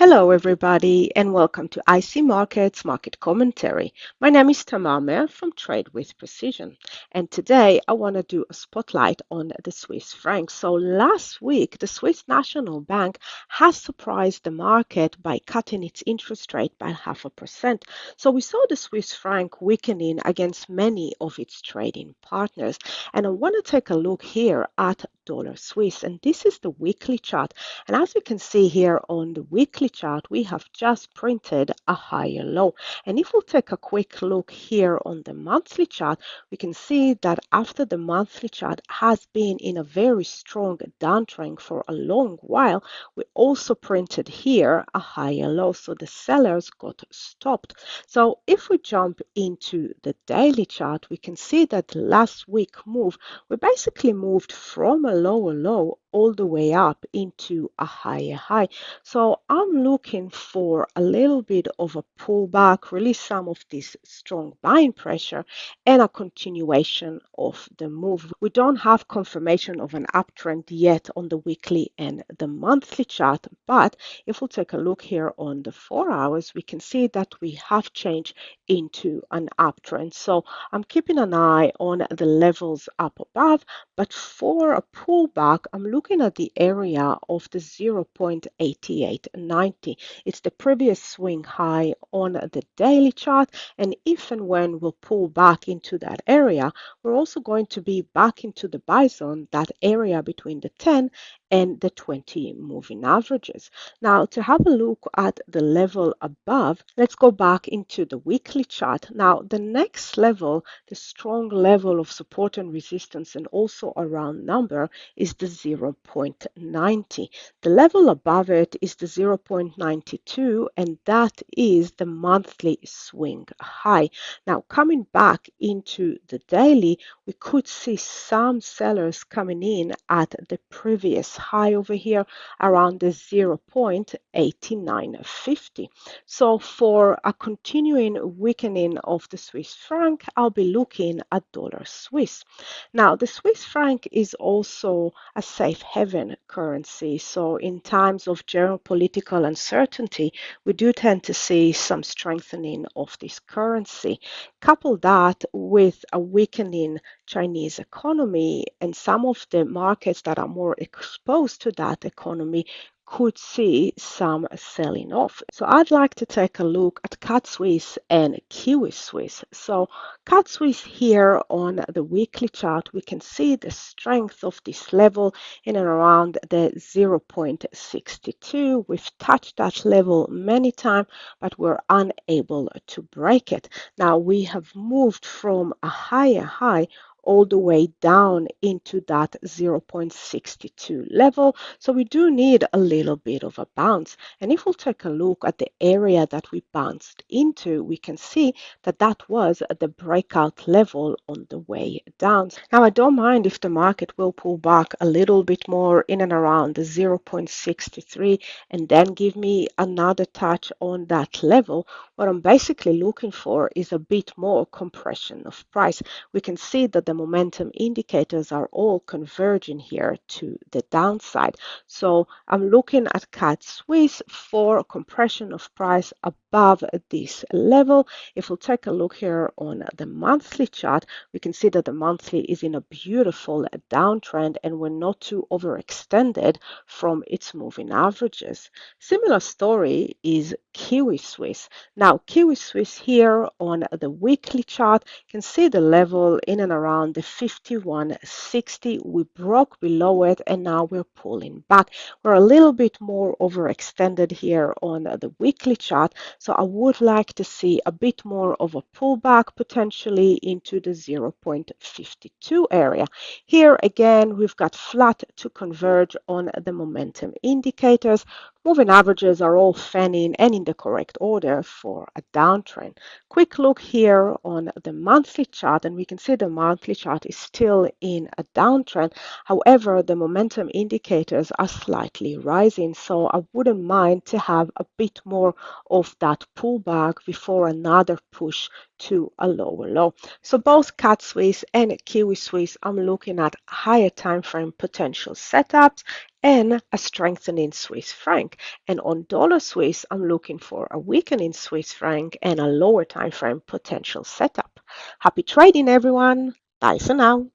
Hello, everybody, and welcome to IC Markets Market Commentary. My name is Tamar Mehr from Trade with Precision, and today I want to do a spotlight on the Swiss franc. So last week, the Swiss National Bank has surprised the market by cutting its interest rate by 0.5%. So we saw the Swiss franc weakening against many of its trading partners, and I want to take a look here at dollar Swiss, and this is the weekly chart. And as we can see here on the weekly chart, we have just printed a higher low. And if we'll take a quick look here on the monthly chart, we can see that after the monthly chart has been in a very strong downtrend for a long while, we also printed here a higher low. So the sellers got stopped. So if we jump into the daily chart, we can see that last week move, we basically moved from a lower low all the way up into a higher high. So I'm looking for a little bit of a pullback, release some of this strong buying pressure, and a continuation of the move. We don't have confirmation of an uptrend yet on the weekly and the monthly chart, but if we take a look here on the 4 hours, we can see that we have changed into an uptrend. So I'm keeping an eye on the levels up above, but for a pullback, I'm looking at the area of the 0.8890. It's the previous swing high on the daily chart, and if and when we'll pull back into that area, we're also going to be back into the buy zone, that area between the 10 and the 20 moving averages. Now, to have a look at the level above, let's go back into the weekly chart. Now, the next level, the strong level of support and resistance, and also a round number, is the 0.90. The level above it is the 0.92, and that is the monthly swing high. Now, coming back into the daily, we could see some sellers coming in at the previous high over here around the 0.8950. So for a continuing weakening of the Swiss franc, I'll be looking at dollar Swiss. Now, the Swiss franc is also a safe haven currency. So in times of geopolitical uncertainty, we do tend to see some strengthening of this currency. Couple that with a weakening Chinese economy, and some of the markets that are more exposed to that economy could see some selling off. So I'd like to take a look at CAD Swiss and Kiwi Swiss. So CAD Swiss here on the weekly chart, we can see the strength of this level in and around the 0.62. We've touched that level many times, but we're unable to break it. Now we have moved from a higher high all the way down into that 0.62 level. So we do need a little bit of a bounce. And if we'll take a look at the area that we bounced into, we can see that that was the breakout level on the way down. Now, I don't mind if the market will pull back a little bit more in and around the 0.63 and then give me another touch on that level. What I'm basically looking for is a bit more compression of price. We can see that the momentum indicators are all converging here to the downside. So I'm looking at CAD Swiss for compression of price above this level. If we'll take a look here on the monthly chart, we can see that the monthly is in a beautiful downtrend and we're not too overextended from its moving averages. Similar story is Kiwi Swiss. Now, Kiwi Swiss here on the weekly chart, can see the level in and around the 51.60. We broke below it and now we're pulling back. We're a little bit more overextended here on the weekly chart, so I would like to see a bit more of a pullback potentially into the 0.52 area. Here again, we've got flat to converge on the momentum indicators. Moving averages are all fanning and in the correct order for a downtrend. Quick look here on the monthly chart, and we can see the monthly chart is still in a downtrend. However, the momentum indicators are slightly rising, so I wouldn't mind to have a bit more of that pullback before another push to a lower low. So both CAD Swiss and Kiwi Swiss, I'm looking at higher time frame potential setups and a strengthening Swiss franc. And on dollar Swiss, I'm looking for a weakening Swiss franc and a lower time frame potential setup. Happy trading, everyone. Bye for now.